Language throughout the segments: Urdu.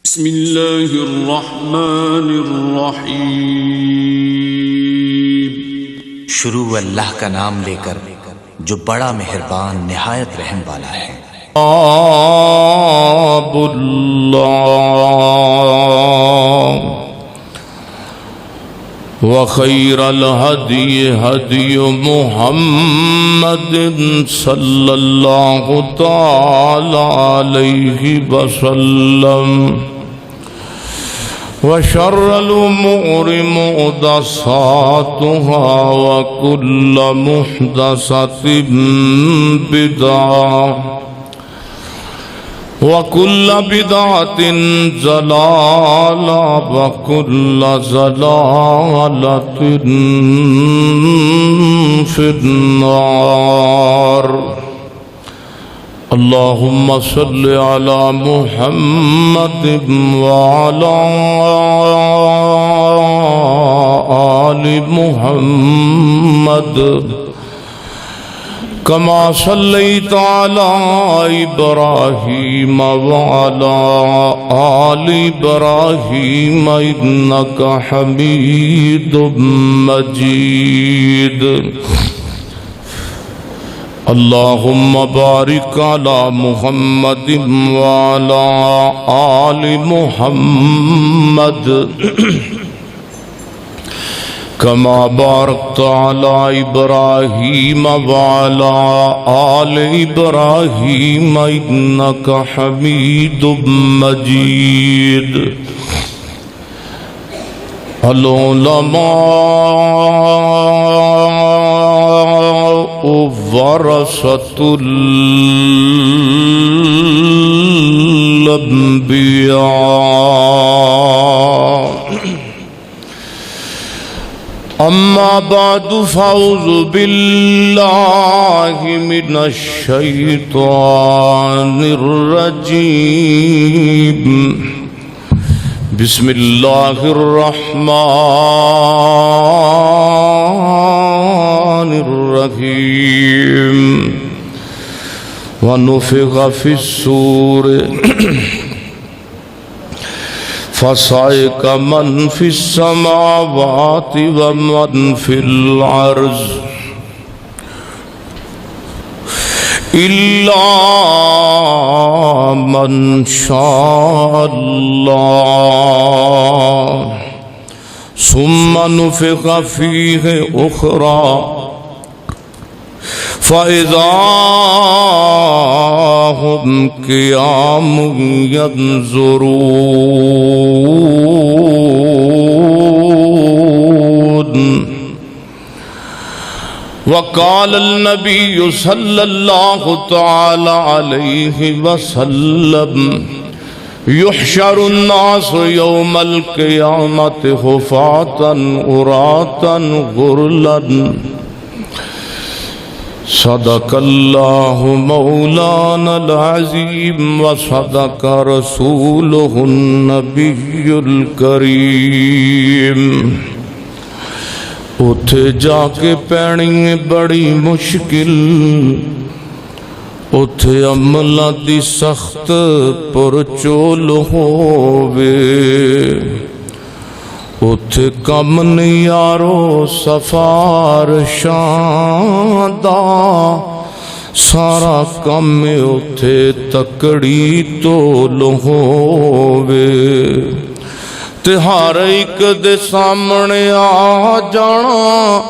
بسم اللہ الرحمن الرحیم۔ شروع اللہ کا نام لے کر جو بڑا مہربان نہایت رحم والا ہے۔ کتاب اللہ وخیر الہدی ہدی محمد صلی اللہ تعالی علیہ وسلم وشر الامور محدثاتها وكل محدثة بدعة وكل بدعة ضلالة وكل ضلالة في النار۔ اللهم صل على محمد وعلى آل محمد كما صليت على إبراهيم وعلى آل إبراهيم إنك حميد مجيد۔ اللهم بارك على محمد وعلى آل محمد كما باركت على إبراهيم وعلى آل إبراهيم إنك حميد مجيد۔ العلماء ورثة الأنبياء، أما بعد فأعوذ بالله من الشيطان الرجيم۔ بسم الله الرحمن الرحيم۔ ونفخ في الصور فصعق من في السماوات ومن في الأرض إلا من شاء الله، ثم نفخ فيه أخرى فإذا هم قيام ينظرون۔ وقال النبي صلى الله تعالى عليه وسلم يحشر الناس يوم القيامة حفاة عراة غرلا۔ صدق الله مولانا العظيم وصدق رسوله النبي الكريم۔ اتھے جا کے پینی بڑی مشکل، اتھے عملہ دی سخت پرچول ہووے، اتھے کم نیارو سفارشاں دا، سارا کم اتھے تکڑی تول ہووے۔ تے ہر ایک دے سامنے آ جانا،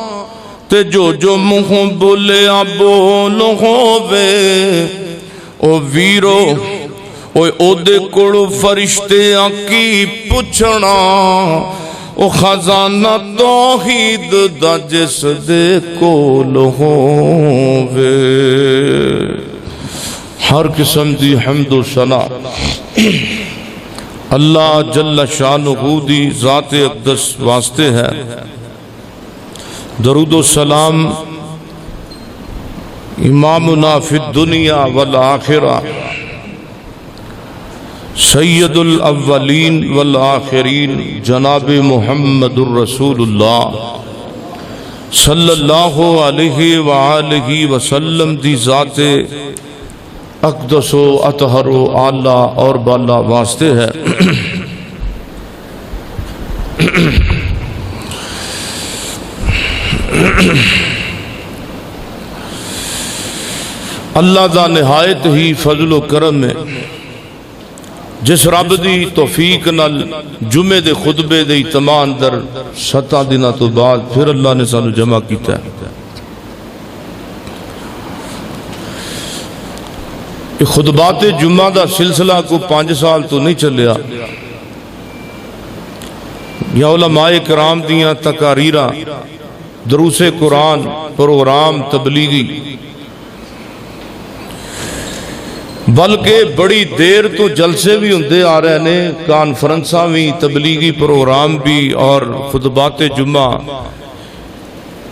تے جو جو منہ بولیا بول ہووے۔ او ویرو او دے کڑو فرشتے آکی پچھنا، او خزانہ توحید دا جس دے کول ہووے۔ ہر قسم دی حمد و ثنا اللہ جل شانہ دی ذات اقدس واسطے ہے۔ درود و سلام امامنا فی الدنیا والآخرہ سید الاولین والآخرین جناب محمد الرسول اللہ صلی اللہ علیہ وآلہ وسلم دی ذات اقدس و اطہر و اعلیٰ اور بالا واسطے ہے اللہ دا نہایت ہی فضل و کرم ہے جس رب دی توفیق نال جمعے دے خطبے دے اہتمام در 7 دنوں تو بعد پھر اللہ نے سانو جمع کیتا ہے۔ خطبات جمعہ دا سلسلہ کو 5 سال تو نہیں چلیا، یا علماء کرام دیاں تقاریراں، دروس قرآن، پروگرام تبلیغی، بلکہ بڑی دیر تو جلسے بھی ہوندے آ رہے نے، کانفرنساں بھی، تبلیغی پروگرام بھی اور خطبات جمعہ،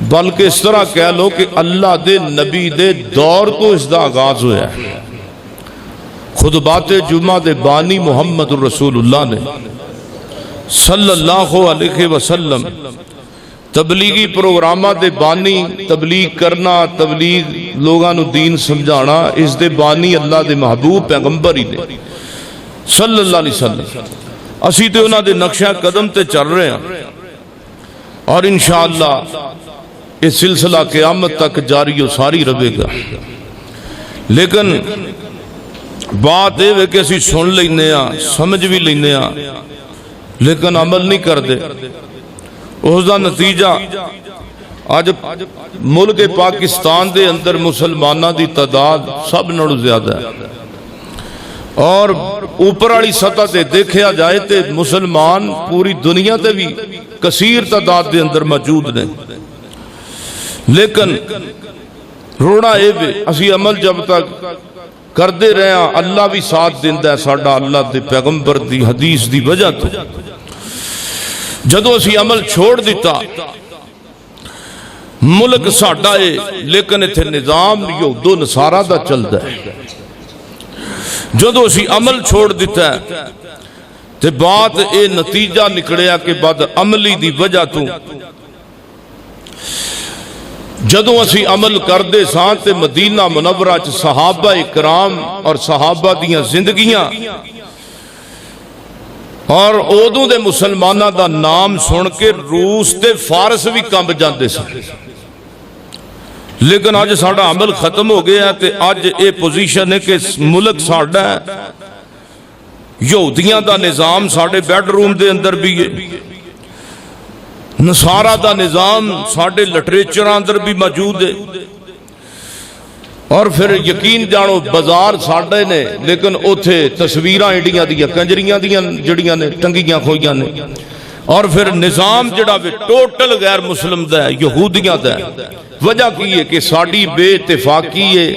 بلکہ اس طرح کہہ لو کہ اللہ دے نبی دے دور تو اس دا آغاز ہوا ہے۔ خطبات جمعہ دے بانی محمد رسول اللہ نے صلی اللہ علیہ وسلم، تبلیغی پروگرامہ دے بانی، تبلیغ کرنا، تبلیغ لوگاں نو دین سمجھانا، اس دے بانی اللہ دے محبوب پیغمبر ہی نے صلی اللہ علیہ وسلم۔ اسی تے انہاں دے نقشہ قدم تے چل رہے ہیں اور انشاءاللہ اس سلسلہ قیامت تک جاری و ساری رہے گا۔ لیکن بات یہ ہے کہ اسی سن لینے ہاں، سمجھ بھی لینے ہاں، لیکن عمل نہیں کر دے۔ اس دا نتیجہ آج ملک پاکستان دے اندر مسلمانہ دی تعداد سب نڑو زیادہ ہے، اور اوپر والی سطح تے دیکھیا جائے تے مسلمان پوری دنیا تے بھی کثیر تعداد دے اندر موجود نے، لیکن رونا اے وے اسی عمل جب تک کردے رہے ہیں اللہ بھی ساتھ دیندہ ہے ساڈا، اللہ دے پیغمبر دی حدیث دی وجہ تو۔ جدو اسی عمل چھوڑ دیتا، ملک ساڈا ہے لیکن اتھے نظام یہود و نصارہ دا چلدا ہے۔ جدو اسی عمل چھوڑ دیتا ہے تے بات اے نتیجہ نکڑیا کہ بعد عملی دی وجہ تو جدو اسی عمل کردے سان تے مدینہ منورہ چ صحابہ اکرام اور صحابہ دیاں زندگیاں اور اودوں دے مسلمانہ دا نام سن کے روس تے فارس بھی کمب جاندے سن، لیکن آج ساڑا عمل ختم ہو گیا ہے تے آج اے پوزیشن ہے کہ ملک ساڑا ہے، یہودیاں دا نظام ساڑے بیڈ روم دے اندر بھی ہے، نصارہ دا نظام ساڑے لٹریچر اندر بھی موجود ہے، اور پھر یقین جانو بازار ساڑے نے لیکن اوتھے تصویران ایڈیاں دیا کنجریاں دیا جڑیاں نے ٹنگیاں کھوئیاں نے، اور پھر نظام جڑا بھی ٹوٹل غیر مسلم دا ہے، یہودیاں دا ہے۔ وجہ کی ہے کہ ساڑی بے اتفاقی ہے،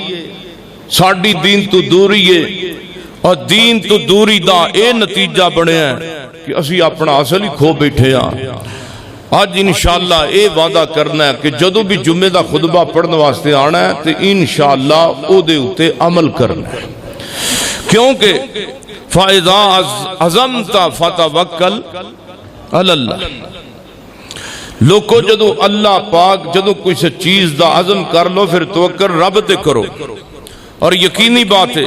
ساڑی دین تو دوری ہے، اور دین تو دوری دا اے نتیجہ بنے ہیں کہ اسی اپنا اصل ہی کھو بیٹھے ہیں۔ آج انشاءاللہ اے وعدہ کرنا ہے کہ جدو بھی جمعہ دا خطبہ پڑھنے واسطے آنا ہے تو انشاءاللہ او دے اتے عمل کرنا ہے، کیونکہ فَإِذَا عَزَمْتَ فَتَوَكَّلْ عَلَى اللَّهِ، لوگو جدو اللہ پاک جدو کوئی سے چیز دا عزم کر لو پھر توکل رب تے کرو، اور یقینی بات ہے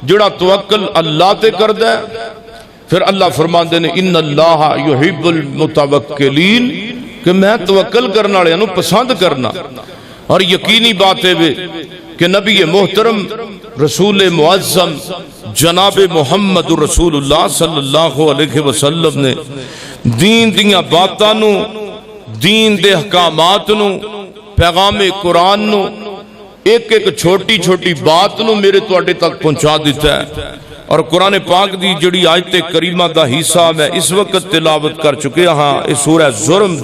جڑا توکل اللہ تے کر دے پھر اللہ فرمان دینے ان اللہ یحب المتوکلین، کہ میں توکل کرنا لے انہوں پسند کرنا۔ اور یقینی بات ہے کہ نبی محترم رسول معظم جناب محمد رسول اللہ صلی اللہ علیہ وسلم نے دین دیاں باتانو، دین دے احکامات نو، پیغام قرآن نو، ایک ایک چھوٹی چھوٹی بات نو میرے توڑے تک پہنچا دیتا ہے۔ اور قرآن پاک دی جڑی آیت کریمہ دا حصہ میں اس وقت تلاوت کر چکے ہاں، اس سورہ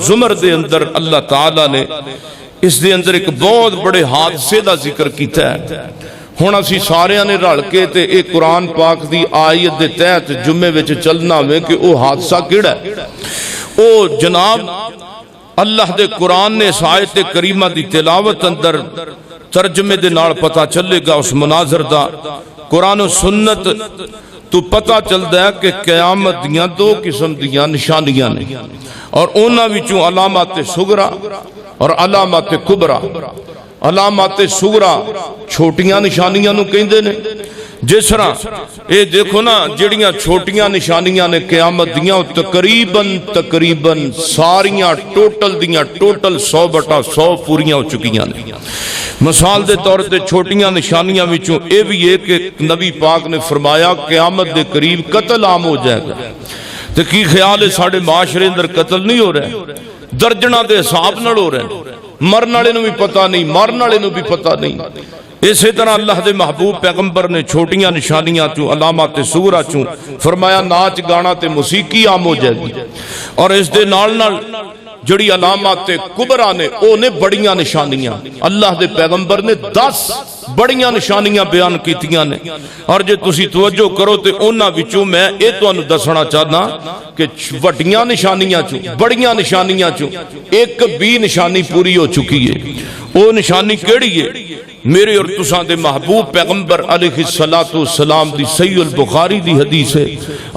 زمر دے اندر اللہ تعالیٰ نے اس دے اندر ایک بہت بڑے حادثے دا ذکر کیتا ہے۔ ہونا اسی سارے نے رل کے تے ایک قرآن پاک دی آیت دے تحت جمعے وچ چلنا ہوئے کہ او حادثہ کیڑا ہے۔ او جناب اللہ دے قرآن نے اس آیت کریمہ دی تلاوت اندر ترجمے دے نال پتہ چلے گا اس مناظر دا۔ قرآن و سنت تو پتہ چلتا ہے کہ قیامت دیاں 2 قسم دیاں نشانیاں نے، اور اونا وچوں علامات صغرا اور علامات کبرا۔ علامات صغرا چھوٹیاں نشانیاں نو کہندے نے. جس طرح اے دیکھو نا جڑیاں چھوٹیاں نشانیاں نے قیامت دیاں تقریباً ساریاں ٹوٹل 100/100 پوریاں ہو چکیاں نے. مثال دے طور تے چھوٹیاں نشانیاں وچوں اے بھی ہے کہ نبی پاک نے فرمایا قیامت دے قریب قتل عام ہو جائے گا. تے کی خیال ہے ساڈے معاشرے اندر قتل نہیں ہو رہا؟ درجناں دے حساب نال ہو رہا ہے. مرن والے نو بھی پتہ نہیں، مارن والے نو بھی پتہ نہیں. اسی طرح اللہ دے محبوب پیغمبر نے چھوٹیاں نشانیاں چوں علامات صغرا چوں فرمایا ناچ گانا تے موسیقی عام ہو جائے گی. اور اس دے نال نال جڑی علامات کبرا نے او نے بڑیاں نشانیاں. اللہ دے پیغمبر نے 10 بڑیاں نشانیاں بیان کیتیاں نے. اور جے تسی توجہ کرو تے انہاں وچوں میں اے تانوں دسنا چاہنا کہ وڈیاں نشانیاں چوں بڑیاں نشانیاں چوں ایک بھی نشانی پوری ہو چکی ہے. او نشانی کیڑی ہے؟ میرے اور تساں دے محبوب پیغمبر علیہ السلام دی صحیح البخاری دی حدیث ہے.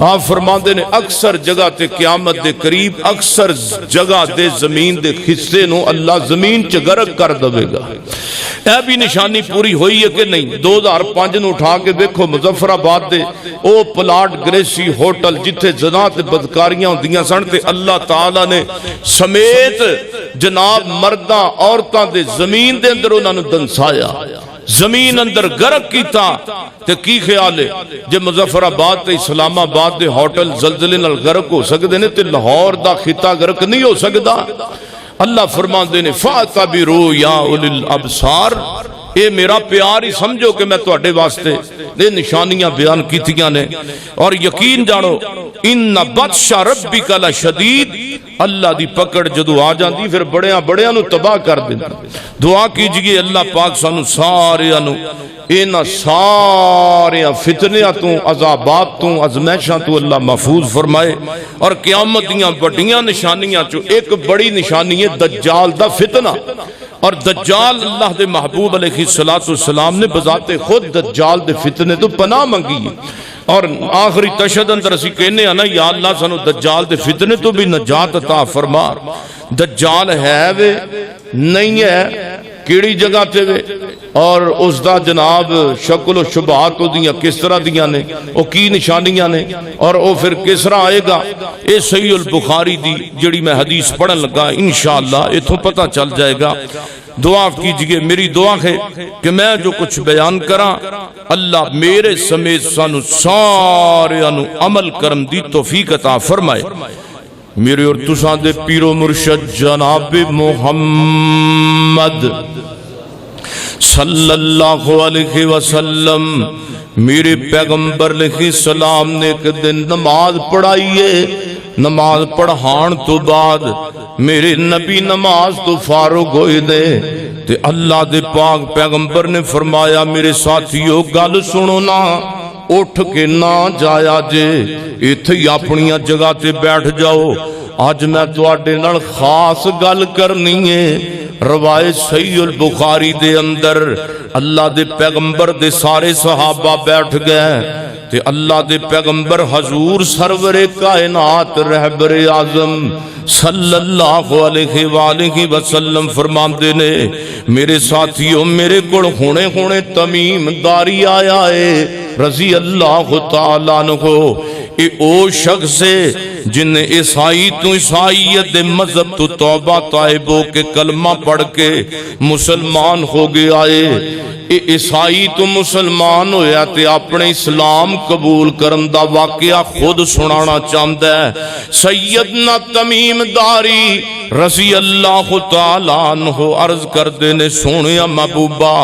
آپ فرماندے نے اکثر جگہ تے قیامت دے قریب اکثر جگہ دے زمین دے حصے نو اللہ زمین چ غرق کر دے گا. اے بھی نشانی پوری ہوئی ہے کہ نہیں؟ 2005 نو اٹھا کے دیکھو مظفر آباد دے او پلاٹ گریسی ہوٹل جتھے زنا تے بدکاریاں ہوندیاں سن تے اللہ تعالی نے سمیت جناب مرداں عورتاں دے زمین دے اندر انہاں نو دنسایا، زمین اندر غرق کیتا. تے کی خیال ہے جے مظفر آباد تے اسلام آباد دے ہوٹل زلزلے نال غرق ہو سکدے نے تے لاہور دا خطہ غرق نہیں ہو سکدا؟ اللہ فرماندے نے فَاعْتَبِرُوا يَا أُولِي الْأَبْصَارِ. اے میرا پیار ہی سمجھو کہ میں تواڈے واسطے یہ نشانیاں بیان کیتیاں نے. اور یقین جانو ان بطش ربک لشدید. اللہ دی پکڑ جدو آ جاندی پھر بڑیاں نو تباہ کر دیندا. دعا کیجئے اللہ پاک سانو ساریاں نو اینا ساریاں فتنیاں تو عذابات تو ازمائشاں تو اللہ محفوظ فرمائے. اور قیامت دیاں بڑیاں نشانیاں چو ایک بڑی نشانی ہے دجال دا فتنہ. اور دجال اللہ دے محبوب علیہ السلام نے بذات خود دجال دے فتنے تو پناہ منگی ہے. اور آخری تشہد اندر اسی کہنے ہیں نا یا اللہ سانو دجال دے فتنے تو بھی نجات عطا فرما. دجال ہے وے نہیں ہے کیڑی جگہ تے وے اور اس دا جناب شکل و شبہات دیاں کس طرح دیاں نے او کی نشانیاں نے اور او پھر کس طرح آئے گا. اے صحیح البخاری دی جڑی میں حدیث پڑھن لگا انشاءاللہ اتھوں پتہ چل جائے گا. دعا کیجئے میری دعا ہے کہ میں جو کچھ بیان کراں اللہ میرے سمیت سانو سارے انو عمل کرم دی توفیق عطا فرمائے. میرے اور تساں دے پیر و مرشد جناب محمد صلی اللہ علیہ وسلم میرے پیغمبر علیہ السلام نے ایک دن نماز پڑھائیے. نماز پڑھان تو بعد میرے نبی نماز تو فارغ ہوئے دے تے اللہ دے پاک پیغمبر نے فرمایا میرے ساتھیو گل سنو نا اٹھ کے نہ جایا جے ایتھے اپنیاں جگہ تے بیٹھ جاؤ. آج میں تواڈے نال خاص گل کرنی ہے. روایت صحیح البخاری دے اندر اللہ دے پیغمبر دے سارے صحابہ بیٹھ گئے تے اللہ دے پیغمبر حضور سرور کائنات رہبر اعظم صلی اللہ علیہ وآلہ وسلم فرماندے نے میرے ساتھیوں میرے کول ہونے تمیم داری آیا ہے رضی اللہ تعالیٰ عنہ. اے او شخص ہے جن نے عیسائی تو عیسائیت دے مذہب تو توبہ طائب ہو کے کلمہ پڑھ کے مسلمان ہو گئے آئے. اے عیسائی تو مسلمان ہویا تے اپنے اسلام قبول کرن دا واقعہ خود سنانا چاہتا ہے. سیدنا تمیم داری رضی اللہ تعالیٰ عنہ عرض کر دینے سونے محبوبہ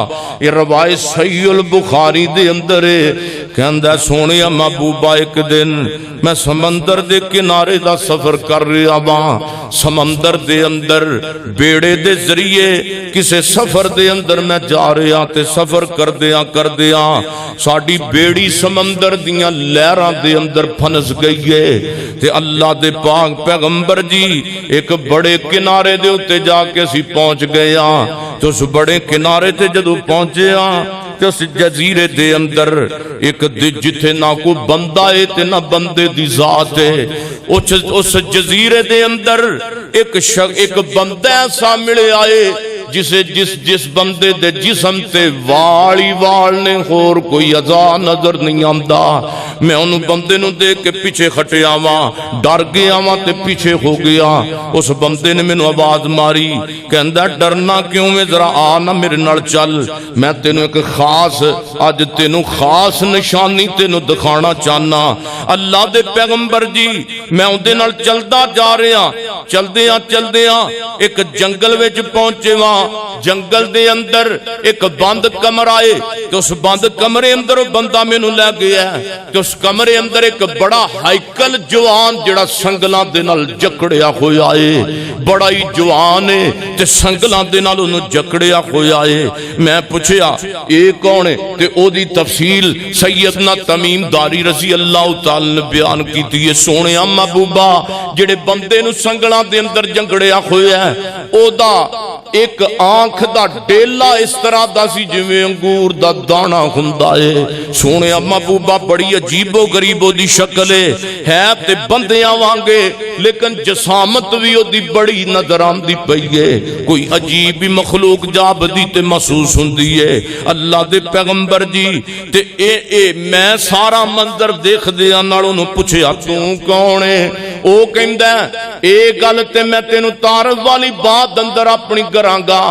یہ روایت صحیح البخاری دے اندر ہے کہندہ سونے محبوبہ ایک دن میں سمندر دے کنارے دا سفر کر رہا ہاں. سمندر دے اندر بیڑے دے ذریعے کسے سفر دے اندر میں جا رہا تے سفر کر دیا ساڑی بیڑی سمندر دیاں لہراں دے اندر پھنس گئی ہے تے اللہ دے پاک پیغمبر جی ایک بڑے کنارے دے اتے جا کے اسی پہنچ گیا. تو اس بڑے کنارے تے جدو پہنچے تے اس جزیرے دے اندر ایک جتھے نہ کو بندہ ہے تے نہ بندے دی ذات ہے اس جزیرے دے اندر ایک بندہ ایسا ملے آئے جسے جس بندے دے جسم تے والی وال نے ہور کوئی عزا نظر نہیں آمدا، میں انہوں بندے نو دیکھ کے پیچھے کھٹیا واں، ڈر گیا واں تے پیچھے ہو گیا۔ اس بندے نے مینوں آواز ماری، کہندا ڈرنا کیوں میں، ذرا آ نا میرے نال چل، میں تینوں ایک خاص اج تینوں خاص نشانی تینوں دکھانا چاہنا۔ اللہ دے پیغمبر جی میں اودے نال چلدا جا رہا، چلدیاں چلدیاں ایک جنگل وچ پہنچے واں، جنگل دے اندر ایک بند کمرہ ہے، تو اس بند کمرے اندر بندہ مینوں لے گیا ہے، تو اس کمرے اندر ایک بڑا ہائیکل جوان جڑا سنگلاں دے نال جکڑیا ہویا ہے، بڑا ہی جوان ہے تے سنگلاں دے نال انہوں جکڑیا ہویا ہے۔ میں پوچھیا اے کون ہے؟ تے او دی تفصیل سیدنا تمیم داری رضی اللہ تعالی نے بیان کی تھی۔ یہ سونے محبوبہ جڑے بندے نو سنگلاں دے اندر جنگڑیا ہویا ہے، او دا ایک آنکھ دا ڈیلا اس طرح دا سی جویں انگور دا دانا ہوندا ہے۔ سونے محبوبہ بڑی عجیب و غریب دی شکل ہے تے بندیاں وانگے، لیکن جسامت بھی او دی بڑی نظر آندی پئی ہے، کوئی عجیب مخلوق جاب دی تے محسوس ہوندی ہے۔ اللہ دے پیغمبر جی تے اے میں سارا منظر دیکھ دیا نالوں نو پوچھیا تو کون ہے؟ او کہندا اے گل تے میں تینوں تعارف والی بات اندر اپنی کرانگا،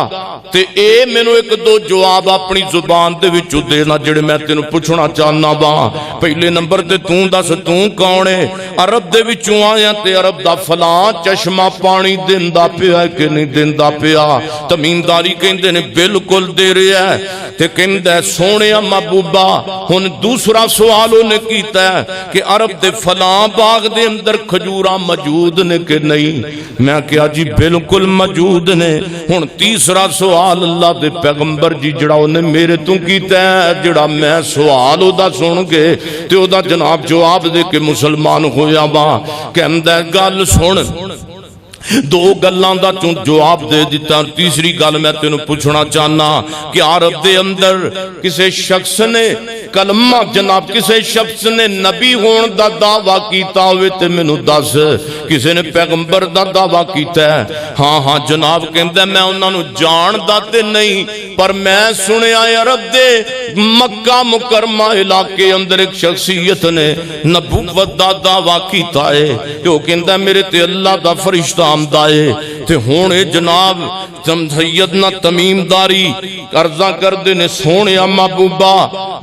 تے اے مینوں ایک دو جواب اپنی زبان دے وچوں دینا جڑے میں تینوں پوچھنا چاہنا وا۔ پہلے نمبر تے توں دس توں کون ہے؟ عرب دے وچوں آیا تے عرب دا فلاں چشمہ پانی دیندا پیا کہ نہیں دیندا پیا؟ تمیم داری کہندے نے بالکل دے رہا ہے۔ تے کہندا ہے سونے محبوبہ ہن دوسرا سوال انہیں کیتا ہے کہ عرب دے فلاں باغ دے اندر کھجوراں موجود نے کہ نہیں؟ میں کہا جی بالکل موجود نے۔ ہن تیسرا سوال اللہ دے پیغمبر جی جڑا انہیں میرے تو کیتا ہے، جڑا میں سوال او دا سن کے تے او دا جناب جواب دے کے مسلمان ہویا وا۔ کہندا ہے گل سن، دو گلاں دا چوں جواب دے دیتا، تیسری گل میں تینوں پوچھنا چاہنا کہ عرب دے اندر کسے شخص نے کلمہ جناب کسے شخص نے نبی ہون دا دعویٰ کیتا ہوئے تے مینوں دس، کسے نے پیغمبر دا دعویٰ کیتا ہے؟ ہاں ہاں جناب کہندا میں انہاں نوں جان دا تے نہیں، پر میں سنیا عرب دے مکہ مکرمہ علاقے اندر ایک شخصیت نے نبوت دا دعویٰ کیتا ہے، جو کہندا میرے تے اللہ دا فرشتہ آمدا ہے۔ تے ہونے جناب سیدنا تمیم داری عرضہ کر دینے سونے محبوبہ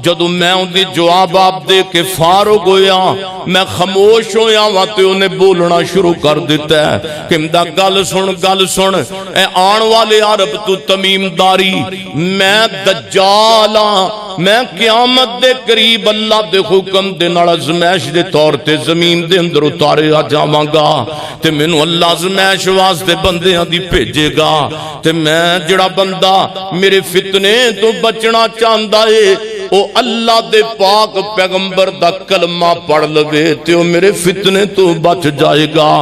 جدو میں ان دی جواب آپ دے کے فارغ ہویا، میں خاموش ہویا واتے انہیں بولنا شروع کر دیتا ہے کہ امدہ گل سن اے آن والے عرب تو تمیم داری، میں دجالا، میں قیامت دے قریب اللہ دے حکم دے نال ازمائش دے طور تے زمین دے اندر اتارے آ جاواں گا، تے مینوں اللہ ازمائش واسطے بندیاں دی بھیجے گا، تے میں جڑا بندہ میرے فتنے تو بچنا چاہندا ہے او اللہ دے پاک پیغمبر دا کلمہ پڑھ لوے تے او میرے فتنے تو بچ جائے گا۔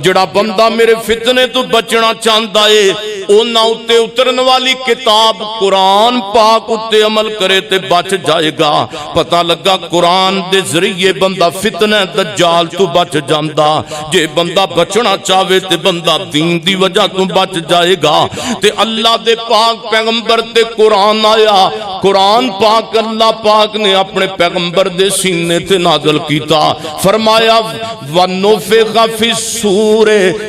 جڑا بندہ میرے فتنے تو بچنا چاہندا ہے او نہ اتے اترن والی کتاب قرآن پاک اتے عمل کرے تے بچ جائے گا۔ پتہ لگا قرآن دے ذریعے بندہ فتنہ دجال تو بچ جاندا، جے بندہ بچنا چاہے تے بندہ دین دی وجہ تو بچ جائے گا۔ تے اللہ دے پاک پیغمبر تے قرآن آیا، قرآن پاک اللہ پاک نے اپنے پیغمبر دے سینے تے نازل کیتا، فرمایا وَنُفِخَ فِي الصُّورِ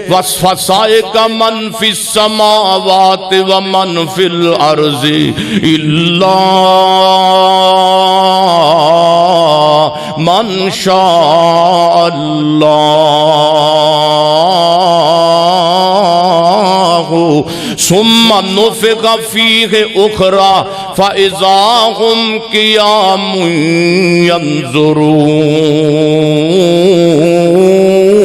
وَصَعِقَ مَنْ فِي السَّمَاوَاتِ وَمَنْ فِي الْأَرْضِ إِلَّا مَنْ شَاءَ ثم نفخ فيه اخرى فاذا هم قيام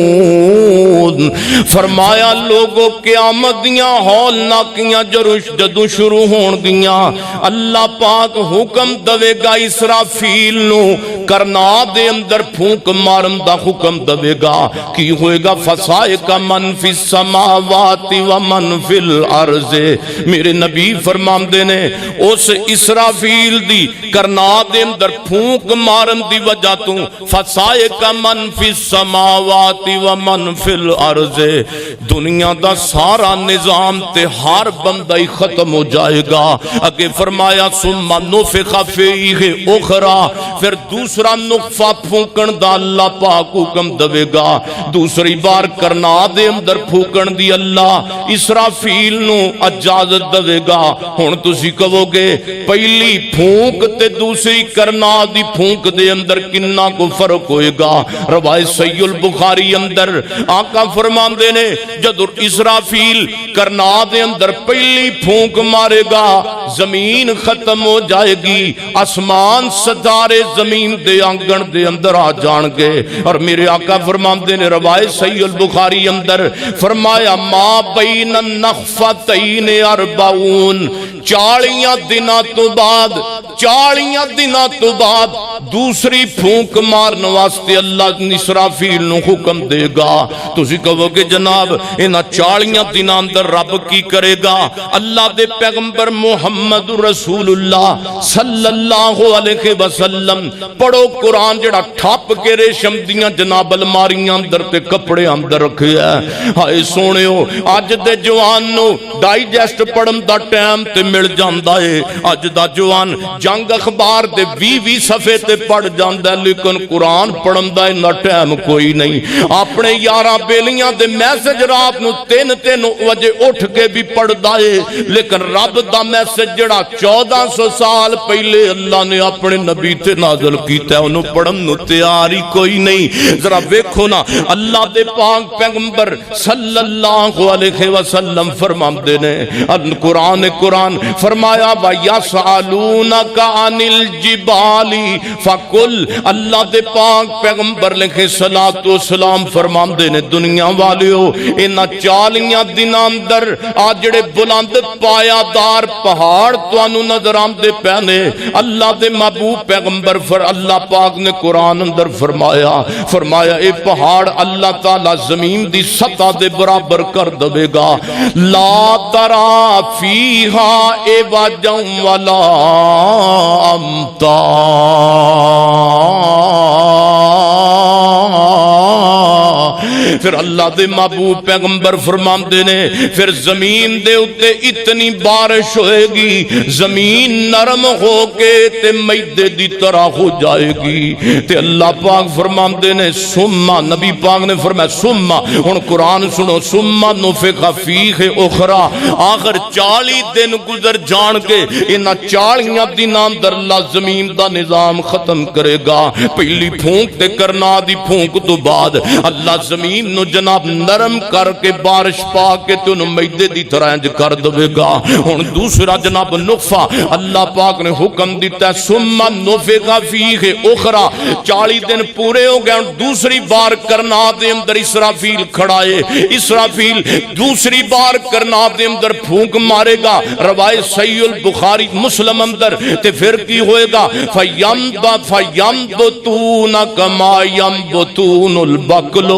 ينظرون۔ فرمایا لوگوں قیامت دیاں ہول ناکیاں جدوں شروع ہون گیاں، اللہ پاک حکم دے گا اسرافیل نو کرنا دے اندر پھونک مارن دا حکم دے گا، کی ہوئے گا فصائق من فی السماوات ومن فی الارض۔ میرے نبی فرماندے نے اس اسرافیل دی کرنا دے اندر پھونک مارن دی وجہ تو فصائق من فی السماوات ومن فی الارض، دنیا دا سارا نظام تے ہر بندہ ہی ختم ہو جائے گا. اگے فرمایا ثم نفخ فیہ اخرى, پھر دوسرا نطفہ پھونکن دا اللہ پاک حکم دے گا, دوسری بار کرنا دے اندر پھونکن دی اللہ اسرافیل نو اجازت دے گا. ہن تسی کہو گے پہلی پھونک تے دوسری کرنا دی پھونک دے اندر کنا کو فرق ہوئے گا؟ روایت صحیح البخاری اندر آقا فرماندے نے جدو اسرافیل کرنا دے اندر پہلی پھونک مارے گا زمین ختم ہو جائے گی, آسمان ستارے زمین دے آنگن دے اندر آ جان گے. اور میرے آقا فرماندے نے روایت صحیح البخاری اندر فرمایا ما بین النخفتین 40, 40 دنوں تو بعد 40 دنوں تو بعد دوسری پھونک مارن واسطے اللہ اسرافیل نو حکم دے گا. تسی کہو کہ جناب انہاں 40 دنوں اندر رب کی کرے گا؟ اللہ دے پیغمبر محمد رسول اللہ صلی اللہ علیہ وسلم پڑھو قرآن جڑا ٹھپ کے ریشم دیاں جناب الماریاں اندر تے کپڑے اندر رکھے ہے. ہائے سونےو اج دے جوان نو ڈائجسٹ پڑھن دا ٹائم تے مل جاندا ہے. اج دا جوان جنگ اخبار دے 20 صفحے تے پڑھ جاندا ہے, لیکن قرآن پڑھن دا انہا ٹائم کوئی نہیں. اپنے 11 بیلیاں دے میسج رات نو 3 بجے اٹھ کے بھی پڑھ دائے, لیکن رب دا میسج جڑا 1400 سال پہلے اللہ نے اپنے نبی تے نازل کیتا ہے انہوں پڑھن نو تیاری کوئی نہیں. ذرا ویکھو نا اللہ دے پاک پیغمبر صلی اللہ علیہ وسلم فرماندے نے قرآن فرمایا وَيَسْأَلُونَكَ عَنِ الْجِبَالِ فَقُلْ, اللہ دے پاک پیغمبر لکھے صلاۃ و سلام فرماندے نے دنیا والیو انہاں 40 دنوں اندر آجڑے بلند پایا دار پہاڑ توانو نظر آمدے پہنے. اللہ دے محبوب پیغمبر اللہ پاک نے قرآن اندر فرمایا اے پہاڑ اللہ تعالی زمین دی سطح دے برابر کر دے گا. لا ترا فیہا عوجا ولا امتا, پھر اللہ دے محبوب پیغمبر فرماندے نے پھر زمین دے اتے اتنی بارش ہوئے گی زمین نرم ہو کے تے میدے دی طرح ہو جائے گی. تے اللہ پاک فرماندے نے سمہ, نبی پاک نے فرمایا سمہ, ہن قرآن سنو, سمہ نفخ فیہ اخرى, آخر 40 دن گزر جان کے انہاں 40 دنوں اندر اللہ زمین دا نظام ختم کرے گا. پہلی پھونک تے کرنا دی پھونک تو بعد اللہ زمین نو جناب نرم کر کے بارش پا کے تے انہوں میدے دی طرح انج کر دے گا. ہن دوسرا جناب نطفہ اللہ پاک نے حکم دیتا ہے ثم نفخ فیہ اخرى, 40 دن پورے ہو گئے, دوسری بار کرنا دے اندر اسرافیل کھڑائے, اسرافیل دوسری بار کرنا دے اندر پھونک مارے گا. روایت صحیح البخاری مسلم اندر تے پھر کی ہوئے گا فَيَنْبُتُونَ كَمَا يَنْبُتُونُ الْبَقْلُ,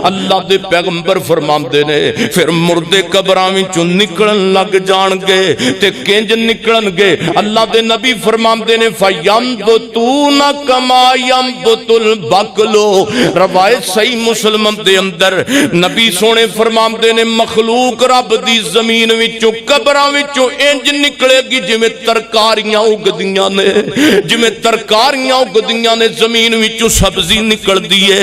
اللہ دے پیغمبر فرماندے نے پھر مردے قبراں وچوں نکلن لگ جان گے تے کنج نکلن گے. اللہ دے نبی فرماندے نے فَيَنْبُتُونَ كَمَا يَنْبُتُ الْبَقْلُ, روایت صحیح مسلم دے اندر نبی سونے فرماندے نے مخلوق رب دی زمین وچوں قبراں وچوں انج نکلے گی جویں ترکاریاں اگدیاں نے, جویں ترکاریاں اگدیاں نے زمین وچوں سبزی نکل دیئے,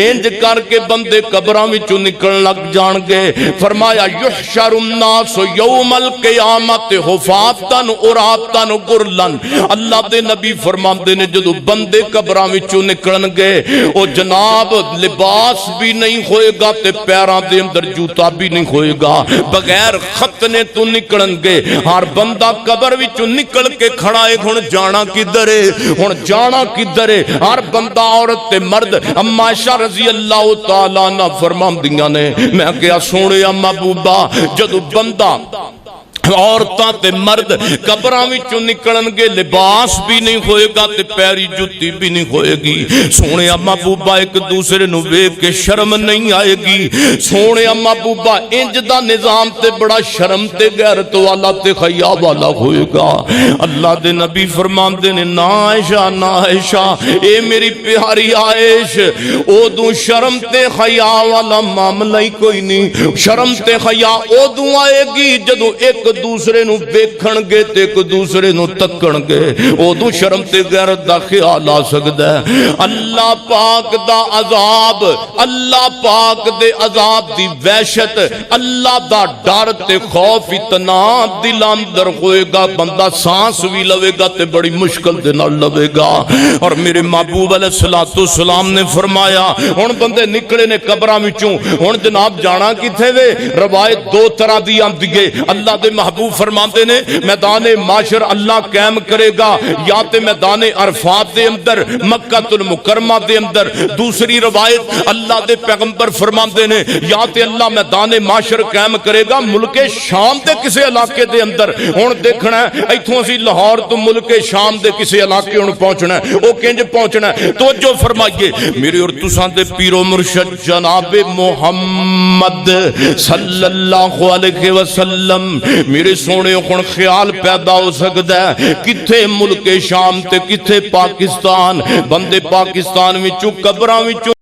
انج کر کے بندے قبراں وچوں نکلن لگ جان گے. فرمایا یحشر الناس یوم القیامت حفاتن عراۃن غرلن, اللہ دے نبی فرماندے نے جدو بندے قبراں وچوں نکلن گے او جناب لباس بھی نہیں ہوئے گا تے پیراں دے اندر جوتا بھی نہیں ہوئے گا, بغیر ختنے تو نکلن گے. ہر بندہ قبر وچوں نکل کے کھڑا ہے, ہن جانا کدھر ہے, ہن جانا کدھر ہے؟ ہر بندہ عورت تے مرد. اما عائشہ رضی اللہ تعالیٰ عنہ فرماندیاں نے میں کیا سونے محبوبہ جدو بندہ عورتاں تے مرد قبراں وچوں نکلن گے، لباس بھی نہیں ہوئے گا تے پیری جُتی بھی نہیں ہوئے گی۔ سونے محبوبہ ایک دوسرے نو ویکھ کے شرم نہیں آئے گی۔ سونے محبوبہ انج دا نظام تے بڑا شرم تے غیرت والا تے حیا والا ہوئے گا۔ اللہ دے نبی فرماندے نے نا عائشہ نا عائشہ اے میری پیاری عائش، اودوں شرم تے حیا والا معاملہ ہی کوئی نہیں۔ شرم تے حیا اودوں آئے گی جدوں ایک دوسرے نو ویکھن گے تے ایک دوسرے نو تکن گے، اودوں شرم تے غیرت دا خیال آ سکدا ہے۔ اللہ پاک دا عذاب، اللہ پاک دے عذاب دی وحشت، اللہ دا ڈر تے خوف اتنا دل اندر ہوئے گا، بندہ سانس بھی لوے گا تے بڑی مشکل دے نال لوے گا۔ اور میرے محبوب علیہ الصلوۃ والسلام نے فرمایا ہن بندے نکلے نے قبراں وچوں، ہن جناب جانا کتھے وے؟ روایت دو طرح دی آندی ہے۔ اللہ دے محبوب فرماتے نے میدان معاشر اللہ قائم کرے گا، یا تے میدان عرفات دے اندر، مکہ المکرمہ دے اندر۔ دوسری روایت اللہ دے پیغمبر فرماتے نے یا تے اللہ میدان معاشر قائم کرے گا ملک شام دے کسے علاقے دے اندر۔ ہن دیکھنا ہے ایتھوں اسی لاہور تو ملک شام دے کسے علاقے ہن پہنچنا ہے، او کنج پہنچنا ہے؟ توجہ فرمائیے میرے اور تساں دے پیر و مرشد جناب محمد صلی اللہ علیہ وسلم میرے سونے ہن خیال پیدا ہو سکدا ہے کتھے ملک شام تے کتھے پاکستان؟ بندے پاکستان وچوں قبراں وچوں